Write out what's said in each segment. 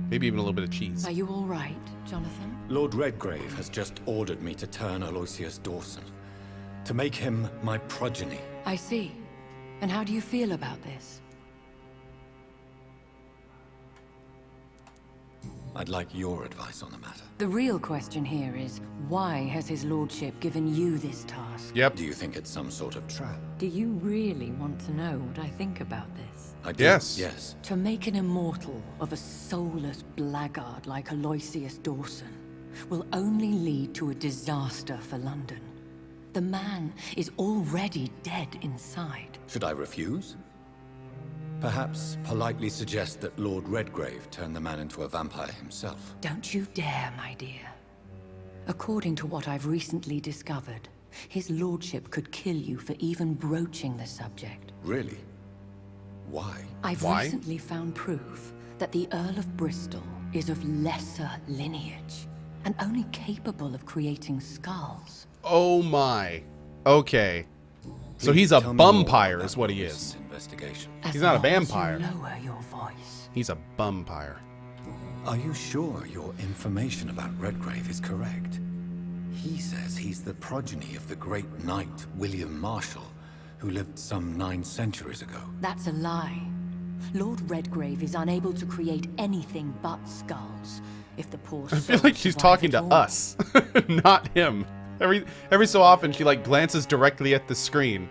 Maybe even a little bit of cheese. Are you all right, Jonathan? Lord Redgrave has just ordered me to turn Aloysius Dawson, to make him my progeny. I see. And how do you feel about this? I'd like your advice on the matter. The real question here is, why has his lordship given you this task? Yep. Do you think it's some sort of trap? Do you really want to know what I think about this? I do. Yes. Yes. To make an immortal of a soulless blackguard like Aloysius Dawson will only lead to a disaster for London. The man is already dead inside. Should I refuse? Perhaps politely suggest that Lord Redgrave turn the man into a vampire himself. Don't you dare, my dear. According to what I've recently discovered, his lordship could kill you for even broaching the subject. Really? Why? I've recently found proof that the Earl of Bristol is of lesser lineage and only capable of creating skulls. Oh my. Okay. So he's a bumpire is what he is. Investigation. He's not a As vampire. long as you lower your voice. He's a bumpire. Are you sure your information about Redgrave is correct? He says he's the progeny of the great knight William Marshall, who lived some 9 centuries ago. That's a lie. Lord Redgrave is unable to create anything but skulls. If the poor I feel like she's talking to us, not him. Every so often she like glances directly at the screen.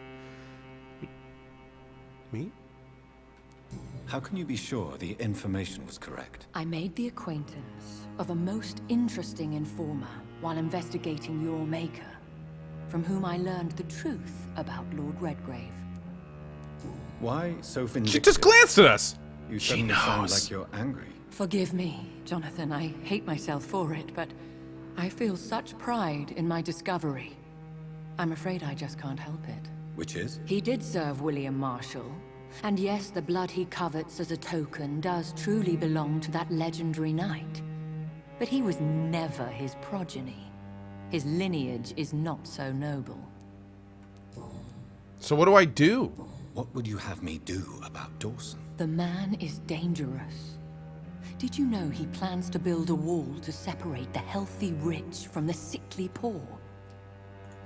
Me? How can you be sure the information was correct? I made the acquaintance of a most interesting informer while investigating your maker, from whom I learned the truth about Lord Redgrave. Why so vindictive? She just glanced at us. You She suddenly sound knows. like you're angry. Forgive me, Jonathan. I hate myself for it, but I feel such pride in my discovery. I'm afraid I just can't help it. Which is? He did serve William Marshall. And yes, the blood he covets as a token does truly belong to that legendary knight. But he was never his progeny. His lineage is not so noble. So what do I do? What would you have me do about Dawson? The man is dangerous. Did you know he plans to build a wall to separate the healthy rich from the sickly poor?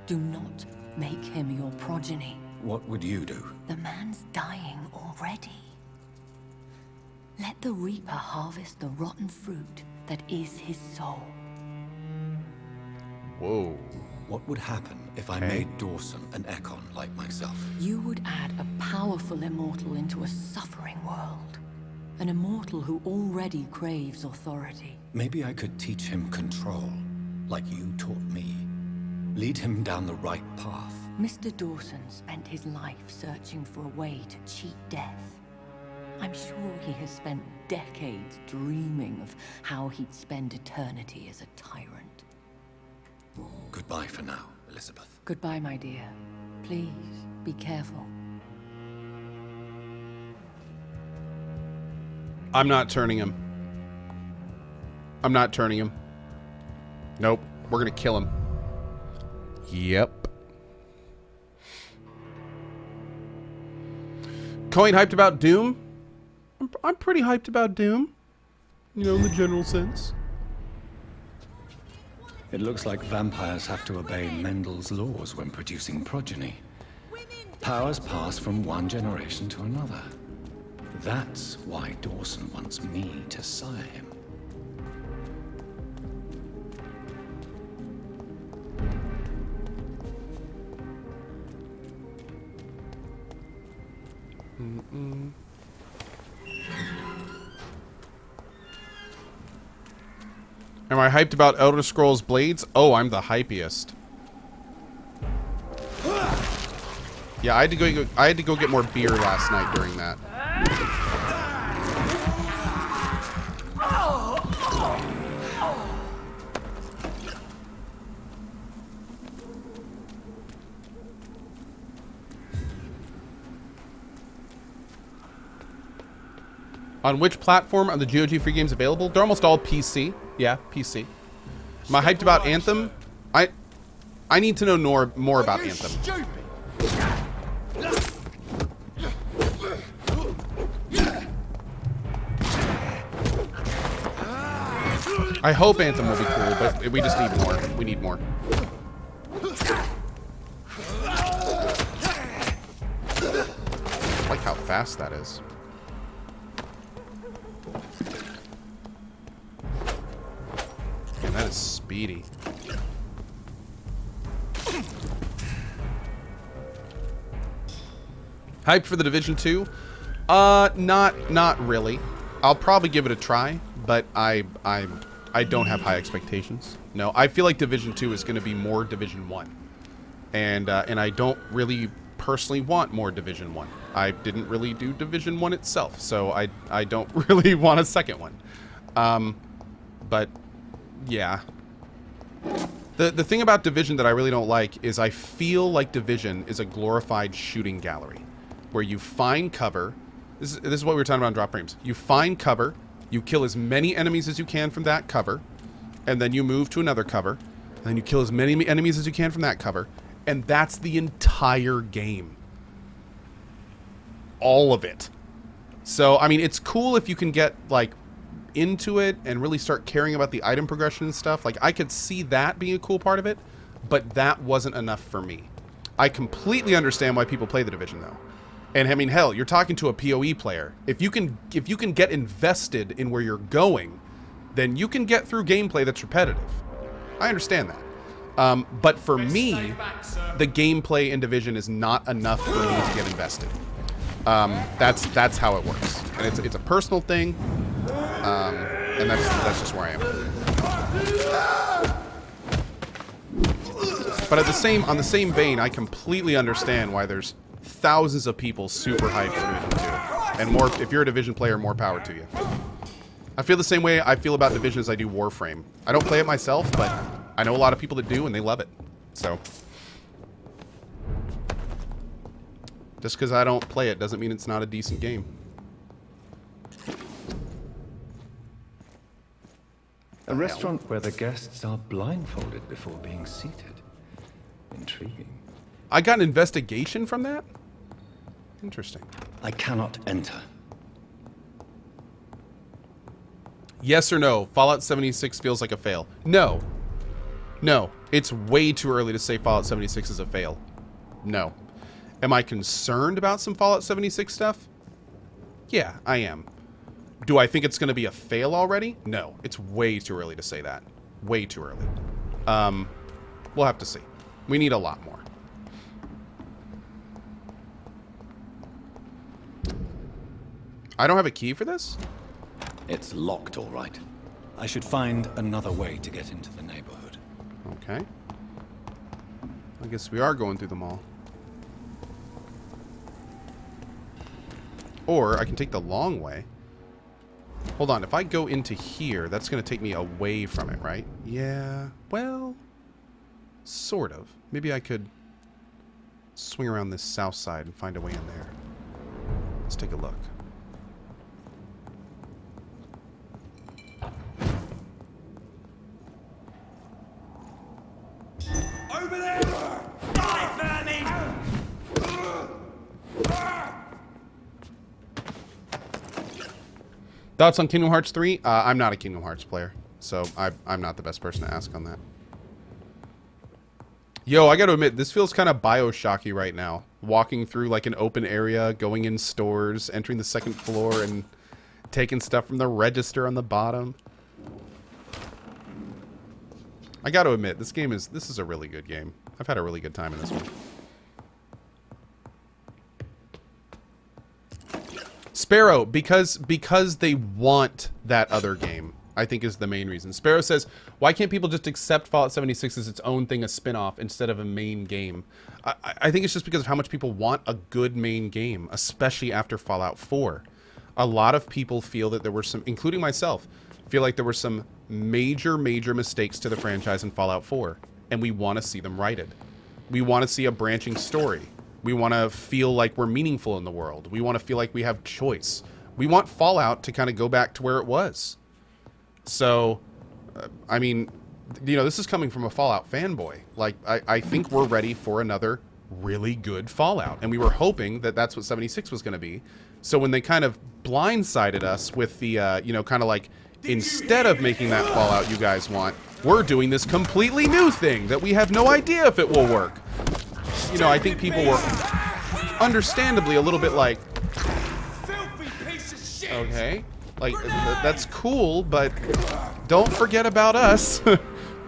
Do not make him your progeny. What would you do? The man's dying already. Let the Reaper harvest the rotten fruit that is his soul. Whoa. What would happen if I Okay. made Dawson an Ekon like myself? You would add a powerful immortal into a suffering world. An immortal who already craves authority. Maybe I could teach him control, like you taught me. Lead him down the right path. Mr. Dawson spent his life searching for a way to cheat death. I'm sure he has spent decades dreaming of how he'd spend eternity as a tyrant. Goodbye for now, Elizabeth. Goodbye, my dear. Please, be careful. I'm not turning him. I'm not turning him. Nope. We're gonna kill him. Yep. Coin hyped about Doom? I'm pretty hyped about Doom. You know, in the general sense. It looks like vampires have to obey Mendel's laws when producing progeny. Powers pass from one generation to another. That's why Dawson wants me to sire him. Am I hyped about Elder Scrolls Blades? Oh, I'm the hypiest. Yeah, I had to go get more beer last night during that. On which platform are the GOG free games available? They're almost all PC. Yeah, PC. Am I hyped about Anthem? I need to know more about Anthem. I hope Anthem will be cool, but we just need more. We need more. I like how fast that is. Man, that is speedy. Hyped for the Division 2? Not really. I'll probably give it a try, but I don't have high expectations. No, I feel like Division 2 is going to be more Division 1. And I don't really personally want more Division 1. I didn't really do Division 1 itself, so I don't really want a second one. But yeah. The thing about Division that I really don't like is I feel like Division is a glorified shooting gallery where you find cover. This is what we were talking about in drop frames. You find cover, you kill as many enemies as you can from that cover, and then you move to another cover, and then you kill as many enemies as you can from that cover, and that's the entire game. All of it. So, I mean, it's cool if you can get, like, into it and really start caring about the item progression and stuff. Like, I could see that being a cool part of it, but that wasn't enough for me. I completely understand why people play the Division, though. And I mean, hell, you're talking to a PoE player. If you can get invested in where you're going, then you can get through gameplay that's repetitive. I understand that. But for me, the gameplay in Division is not enough for me to get invested. That's how it works, and it's a personal thing, and that's just where I am. But on the same vein, I completely understand why there's thousands of people super hyped for Division 2. And more, if you're a Division player, more power to you. I feel the same way I feel about Division as I do Warframe. I don't play it myself, but I know a lot of people that do, and they love it. So, just because I don't play it doesn't mean it's not a decent game. A restaurant where the guests are blindfolded before being seated. Intriguing. I got an investigation from that? Interesting. I cannot enter. Yes or no? Fallout 76 feels like a fail. No. No. It's way too early to say Fallout 76 is a fail. No. Am I concerned about some Fallout 76 stuff? Yeah, I am. Do I think it's going to be a fail already? No. It's way too early to say that. Way too early. We'll have to see. We need a lot more. I don't have a key for this? It's locked, all right. I should find another way to get into the neighborhood. Okay. I guess we are going through the mall. Or I can take the long way. Hold on, if I go into here, that's going to take me away from it, right? Yeah, well, sort of. Maybe I could swing around this south side and find a way in there. Let's take a look. Over there! Die, vermin! Thoughts on Kingdom Hearts 3? I'm not a Kingdom Hearts player, so I'm not the best person to ask on that. Yo, I gotta admit, this feels kind of Bioshocky right now. Walking through like an open area, going in stores, entering the second floor, and taking stuff from the register on the bottom. I gotta admit, this is a really good game. I've had a really good time in this one. Sparrow, because they want that other game, I think is the main reason. Sparrow says, why can't people just accept Fallout 76 as its own thing, a spin-off, instead of a main game? I think it's just because of how much people want a good main game, especially after Fallout 4. A lot of people feel that there were some, including myself, feel like there were some major mistakes to the franchise in Fallout 4, and we want to see them righted. We want to see a branching story. We want to feel like we're meaningful in the world. We want to feel like we have choice. We want Fallout to kind of go back to where it was. So, I mean, you know, this is coming from a Fallout fanboy. Like, I think we're ready for another really good Fallout. And we were hoping that that's what 76 was going to be. So when they kind of blindsided us with the, you know, kind of like instead of making that Fallout you guys want, we're doing this completely new thing that we have no idea if it will work. You know, I think people were understandably a little bit like, okay, like, that's cool, but don't forget about us.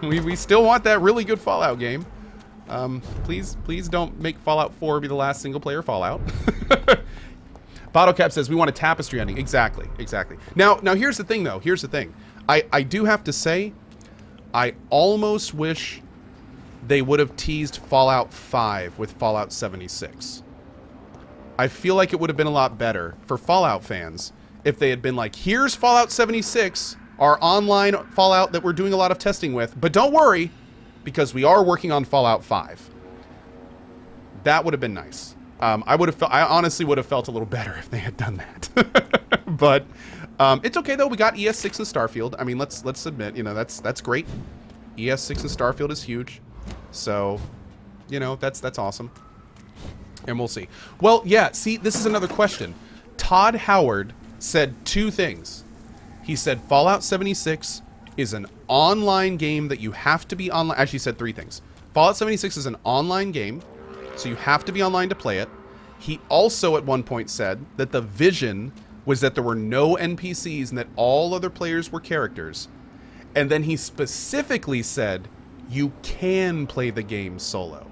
we still want that really good Fallout game. Please don't make Fallout 4 be the last single-player Fallout. BottleCap says, we want a tapestry ending. Exactly. Now here's the thing, though. Here's the thing. I do have to say, I almost wish they would have teased Fallout 5 with Fallout 76. I feel like it would have been a lot better for Fallout fans if they had been like, here's Fallout 76, our online Fallout that we're doing a lot of testing with, but don't worry, because we are working on Fallout 5. That would have been nice. I honestly would have felt a little better if they had done that. But it's okay though. We got ES6 and Starfield. I mean, let's admit, you know, that's great. ES6 and Starfield is huge. So, you know, that's awesome. And we'll see. Well, yeah, see, this is another question. Todd Howard said two things. He said Fallout 76 is an online game that you have to be online. Actually, he said three things. Fallout 76 is an online game, so you have to be online to play it. He also at one point said that the vision was that there were no NPCs and that all other players were characters. And then he specifically said you can play the game solo.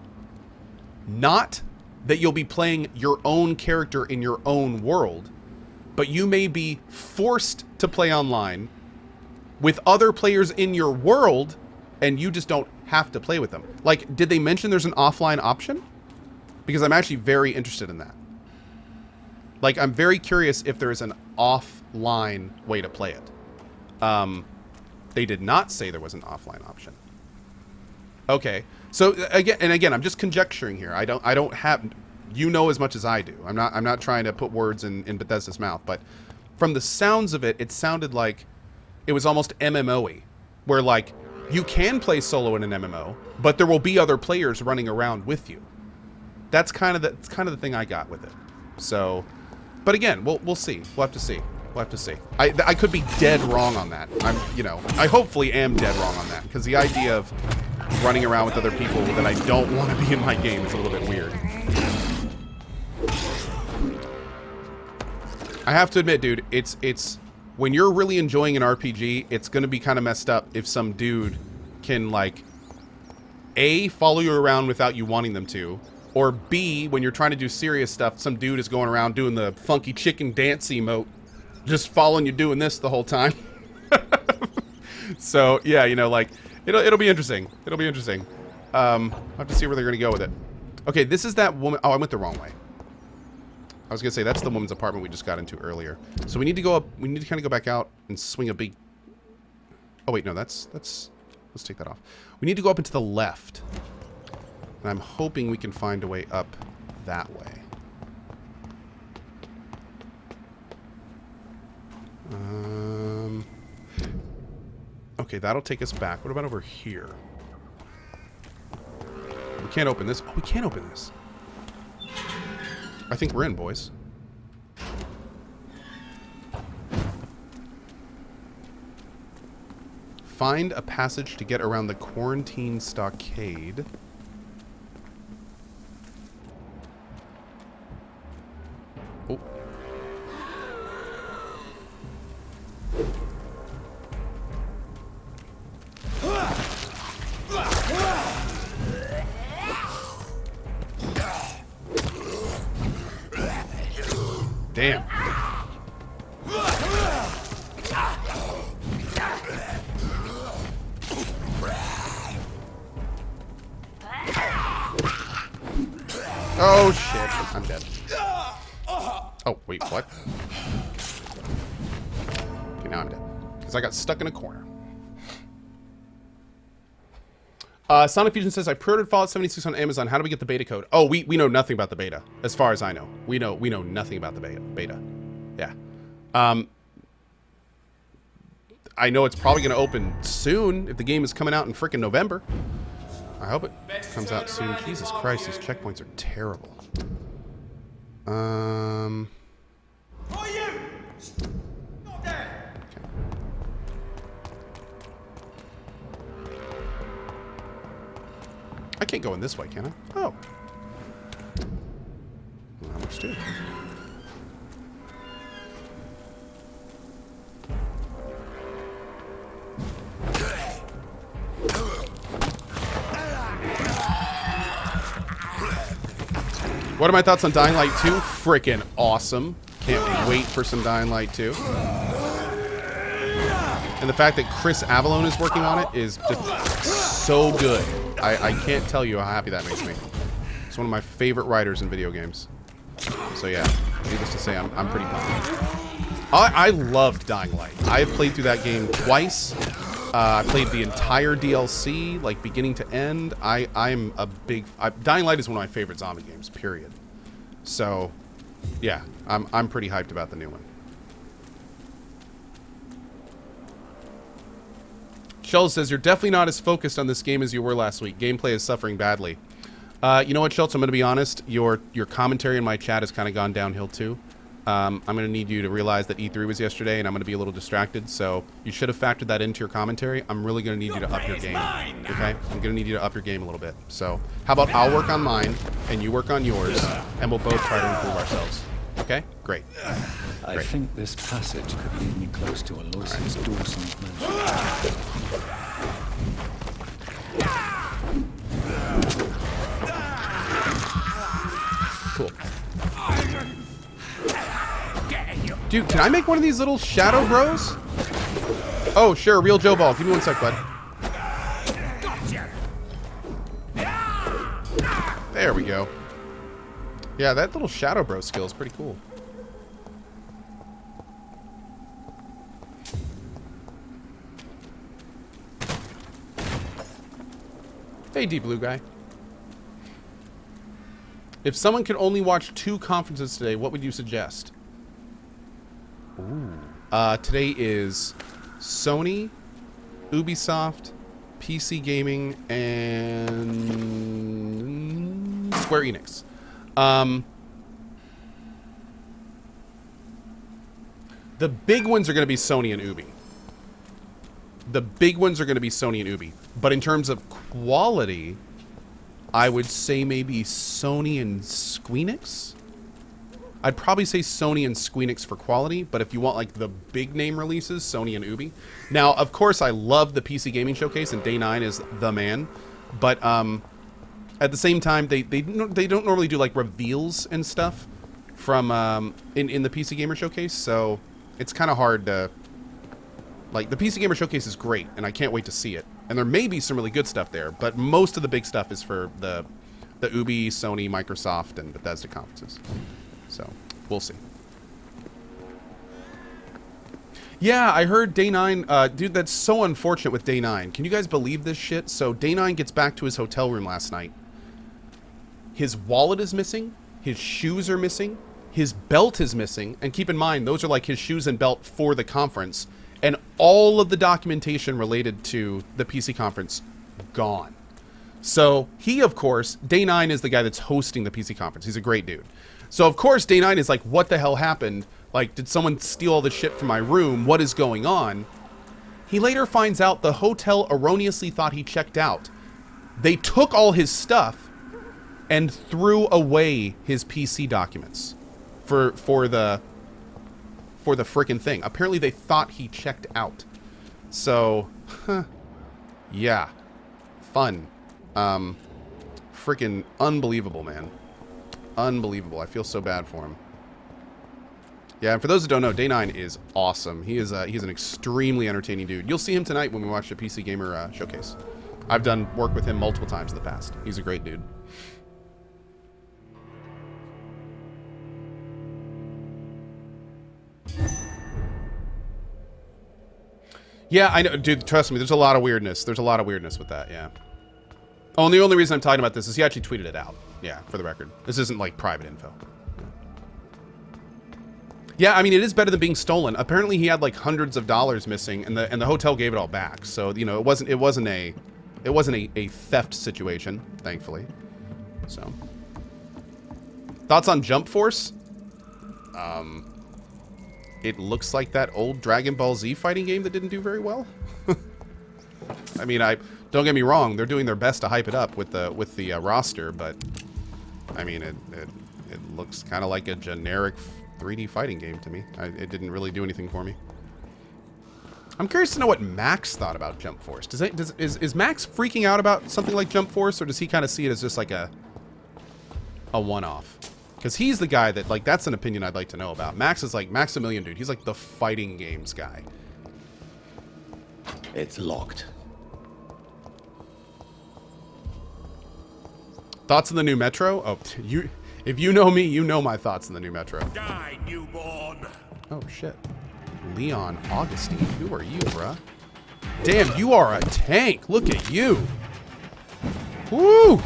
Not that you'll be playing your own character in your own world, but you may be forced to play online with other players in your world, and you just don't have to play with them. Like, did they mention there's an offline option? Because I'm actually very interested in that. Like, I'm very curious if there is an offline way to play it. They did not say there was an offline option. Okay, so again, I'm just conjecturing here. I don't have, you know, as much as I do. I'm not trying to put words in Bethesda's mouth, but from the sounds of it, it sounded like it was almost MMO-y, where like you can play solo in an MMO, but there will be other players running around with you. That's kind of the thing I got with it. So, but again, we'll see. We'll have to see. We'll have to see. I could be dead wrong on that. I hopefully am dead wrong on that, because the idea of running around with other people that I don't want to be in my game is a little bit weird. I have to admit, dude, it's when you're really enjoying an RPG, it's going to be kind of messed up if some dude can, like, A, follow you around without you wanting them to, or B, when you're trying to do serious stuff, some dude is going around doing the funky chicken dance emote, just following you doing this the whole time. So, yeah, you know, like, it'll be interesting. It'll be interesting. I'll have to see where they're going to go with it. Okay, this is that woman. Oh, I went the wrong way. I was going to say, that's the woman's apartment we just got into earlier. So we need to go up. We need to kind of go back out and swing a big... Oh, wait, no, let's take that off. We need to go up and to the left. And I'm hoping we can find a way up that way. Okay, that'll take us back. What about over here? We can't open this. Oh, we can't open this. I think we're in, boys. Find a passage to get around the quarantine stockade. Oh. Damn. Oh shit, I'm dead. Oh, wait, what? Okay, now I'm dead. Because I got stuck in a corner. Sonic Fusion says, I pre-ordered Fallout 76 on Amazon. How do we get the beta code? Oh, we know nothing about the beta, as far as I know. We know nothing about the beta. Yeah. I know it's probably going to open soon if the game is coming out in frickin' November. I hope it comes out soon. Jesus Christ, these checkpoints are terrible. For you! Not there! I can't go in this way, can I? Oh. Well, that works too. What are my thoughts on Dying Light 2? Frickin' awesome. Can't wait for some Dying Light 2. And the fact that Chris Avellone is working on it is just so good. I can't tell you how happy that makes me. It's one of my favorite writers in video games. So yeah, needless to say, I'm pretty pumped. I loved Dying Light. I have played through that game twice. I played the entire DLC, like beginning to end. I'm a big... Dying Light is one of my favorite zombie games, period. So, yeah, I'm pretty hyped about the new one. Schultz says, you're definitely not as focused on this game as you were last week. Gameplay is suffering badly. You know what, Schultz? I'm going to be honest. Your commentary in my chat has kind of gone downhill, too. I'm going to need you to realize that E3 was yesterday, and I'm going to be a little distracted, so you should have factored that into your commentary. I'm really going to need you to up your game, okay? I'm going to need you to up your game a little bit. So how about I'll work on mine, and you work on yours, and we'll both try to improve ourselves. Okay? Great. I think this passage could lead me close to Aloysius Dawson's mansion. Cool. Dude, can I make one of these little shadow bros? Oh, sure, real Joe Ball. Give me one sec, bud. There we go. Yeah, that little shadow bro skill is pretty cool. Hey, Deep Blue Guy. If someone could only watch 2 conferences today, what would you suggest? Ooh. Today is Sony, Ubisoft, PC Gaming, and Square Enix. The big ones are going to be Sony and Ubi. The big ones are going to be Sony and Ubi. But in terms of quality, I would say maybe Sony and Squeenix. I'd probably say Sony and Squeenix for quality, but if you want like the big name releases, Sony and Ubi. Now, of course, I love the PC Gaming Showcase, and Day 9 is the man. But at the same time, they don't normally do like reveals and stuff from in the PC Gamer Showcase, so it's kind of hard to... Like, the PC Gamer Showcase is great, and I can't wait to see it. And there may be some really good stuff there, but most of the big stuff is for the Ubi, Sony, Microsoft, and Bethesda conferences. So, we'll see. Yeah, I heard Day 9... dude, that's so unfortunate with Day 9. Can you guys believe this shit? So, Day 9 gets back to his hotel room last night. His wallet is missing. His shoes are missing. His belt is missing. And keep in mind, those are like his shoes and belt for the conference. And all of the documentation related to the PC conference, gone. So he, of course, Day 9 is the guy that's hosting the PC conference. He's a great dude. So, of course, Day 9 is like, what the hell happened? Like, did someone steal all the shit from my room? What is going on? He later finds out the hotel erroneously thought he checked out. They took all his stuff and threw away his PC documents for the frickin' thing. Apparently they thought he checked out. So, yeah. Fun. Frickin' unbelievable, man. Unbelievable. I feel so bad for him. Yeah, and for those that don't know, Day 9 is awesome. He's an extremely entertaining dude. You'll see him tonight when we watch the PC Gamer Showcase. I've done work with him multiple times in the past. He's a great dude. Yeah, I know, dude, trust me, there's a lot of weirdness. There's a lot of weirdness with that, yeah. Oh, and the only reason I'm talking about this is he actually tweeted it out. Yeah, for the record. This isn't, like, private info. Yeah, I mean, it is better than being stolen. Apparently he had, like, hundreds of dollars missing, and the hotel gave it all back. So, you know, it wasn't a theft situation, thankfully. So. Thoughts on Jump Force? It looks like that old Dragon Ball Z fighting game that didn't do very well. I mean, don't get me wrong, they're doing their best to hype it up with the roster, but I mean, it looks kind of like a generic 3D fighting game to me. It didn't really do anything for me. I'm curious to know what Max thought about Jump Force. Is Max freaking out about something like Jump Force, or does he kind of see it as just like a one-off? Because he's the guy that, like, that's an opinion I'd like to know about. Max is like Maximilian, dude. He's like the fighting games guy. It's locked. Thoughts on the new Metro? Oh, if you know me, you know my thoughts on the new Metro. Die, newborn. Oh, shit. Leon Augustine. Who are you, bruh? Damn, you are a tank. Look at you. Woo!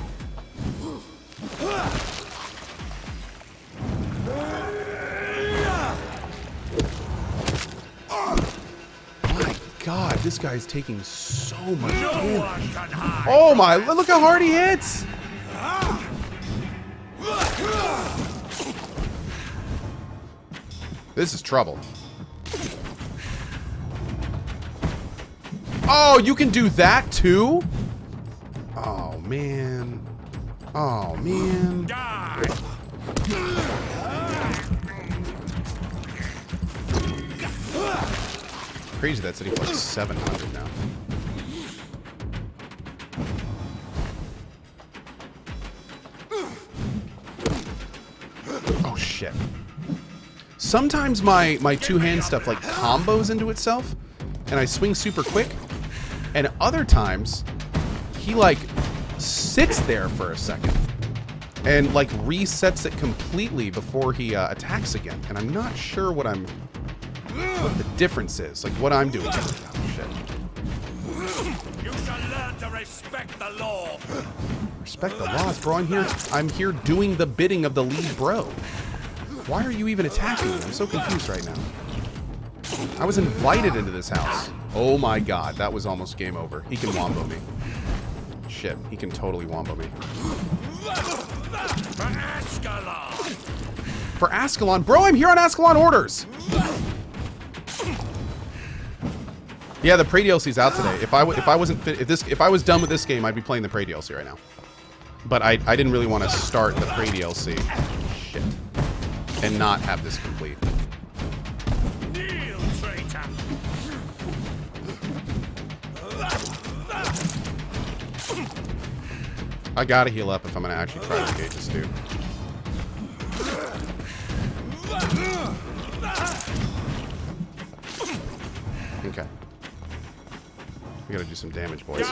My God, this guy is taking so much damage. Oh my, look how hard he hits! This is trouble. Oh, you can do that too? Oh, man. Oh, man. Crazy that's hitting for like 700 now. Oh, shit. Sometimes my two-hand stuff like combos into itself, and I swing super quick. And other times, he like sits there for a second and like resets it completely before he attacks again. And I'm not sure what the difference is, like what I'm doing. Oh, shit. You shall learn to respect the law. Respect the laws, bro. I'm here doing the bidding of the lead bro. Why are you even attacking me? I'm so confused right now. I was invited into this house. Oh my God, that was almost game over. He can wombo me. Shit, he can totally wombo me. For Ascalon. For Ascalon? Bro, I'm here on Ascalon orders! Yeah, the Prey DLC's out today. If I was done with this game, I'd be playing the Prey DLC right now. But I didn't really want to start the Prey DLC. Shit. And not have this complete. Kneel, traitor. I gotta heal up if I'm gonna actually try to engage this dude. Okay. We gotta do some damage, boys.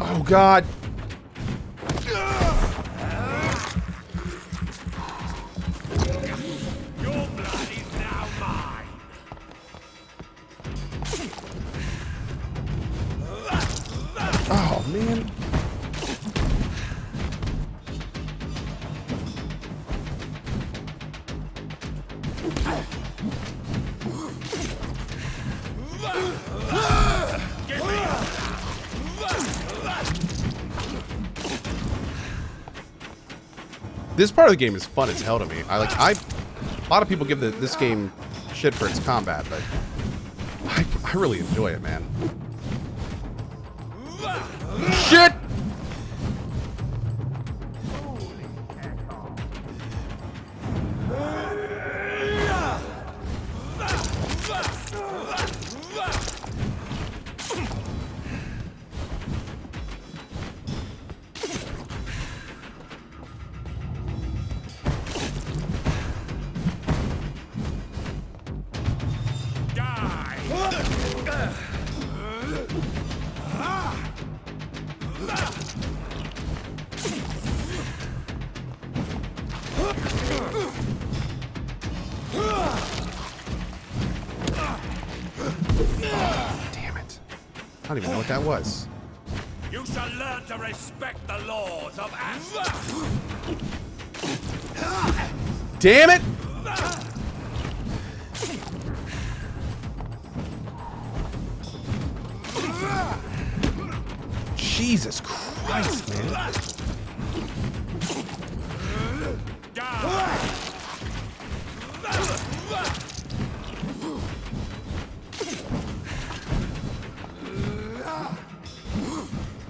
Oh, God. Your blood is now mine. Oh, man. This part of the game is fun as hell to me. A lot of people give this game shit for its combat, but I really enjoy it, man. Shit! I don't even know what that was. You shall learn to respect the laws of Ascalon. Damn it! Jesus Christ, man.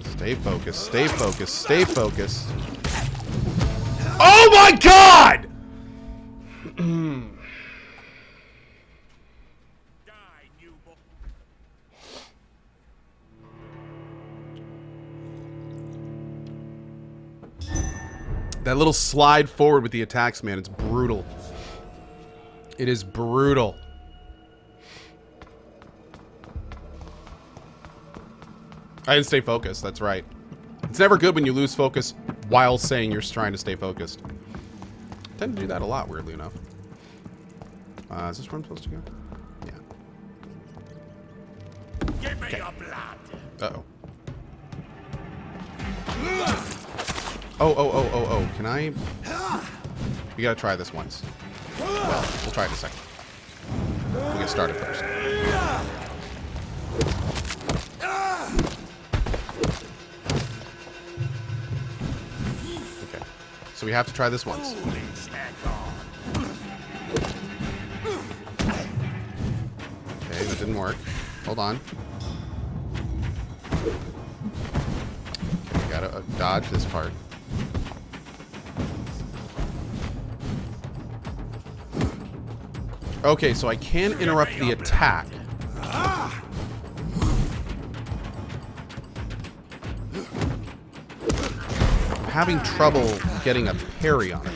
Stay focused, stay focused, stay focused. Oh my God! That little slide forward with the attacks, man, it's brutal. It is brutal. I didn't stay focused, that's right. It's never good when you lose focus while saying you're trying to stay focused. I tend to do that a lot, weirdly enough. Is this where I'm supposed to go? Yeah. Give me your blood. Uh-oh. Oh. Can I? We gotta try this once. Well, we'll try it in a second. We'll get started first. Okay. So we have to try this once. Okay, that didn't work. Hold on. Okay, gotta dodge this part. Okay, so I can interrupt the attack. I'm having trouble getting a parry on it.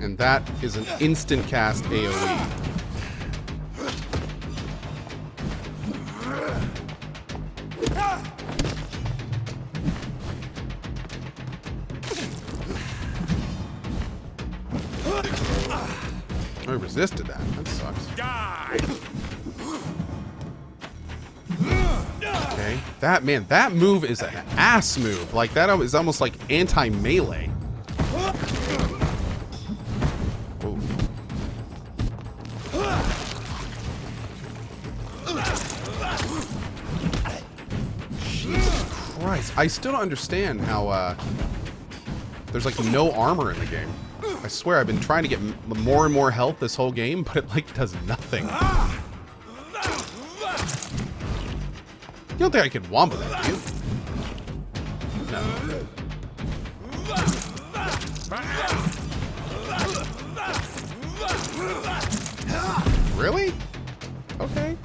And that is an instant cast AoE. I resisted that. That sucks. Okay. That move is an ass move. Like, that is almost like anti-melee. Jesus Christ. I still don't understand how, there's like no armor in the game. I swear I've been trying to get more and more health this whole game, but it like does nothing. You don't think I could wombo that, do you? No. Really? Okay.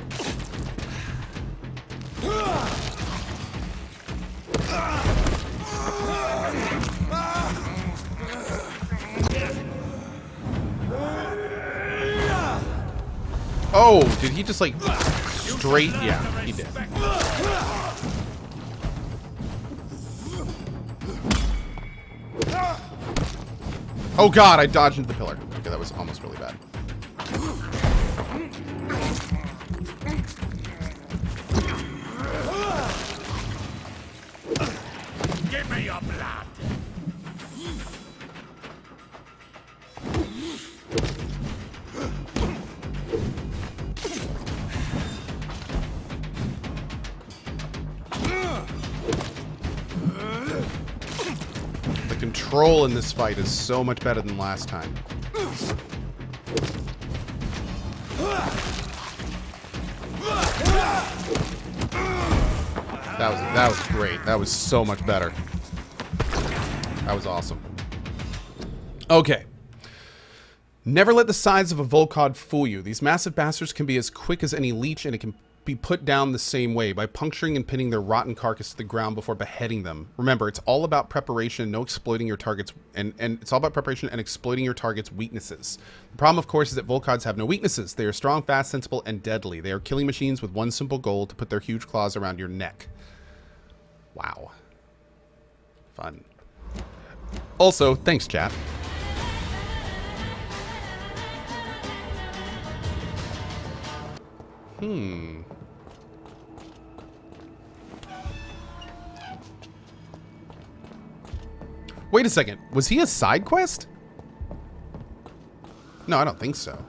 Oh, did he just like straight? Yeah, he did. Oh God, I dodged into the pillar. Okay, that was almost really bad. Give me your blood. The control in this fight is so much better than last time. That was great. That was so much better. That was awesome. Okay. Never let the size of a Volcod fool you. These massive bastards can be as quick as any leech, and it can be put down the same way, by puncturing and pinning their rotten carcass to the ground before beheading them. Remember, it's all about preparation, no exploiting your targets, and it's all about preparation and exploiting your target's weaknesses. The problem, of course, is that Volcods have no weaknesses. They are strong, fast, sensible, and deadly. They are killing machines with one simple goal: to put their huge claws around your neck. Wow. Fun. Also, thanks, chat. Wait a second. Was he a side quest? No, I don't think so.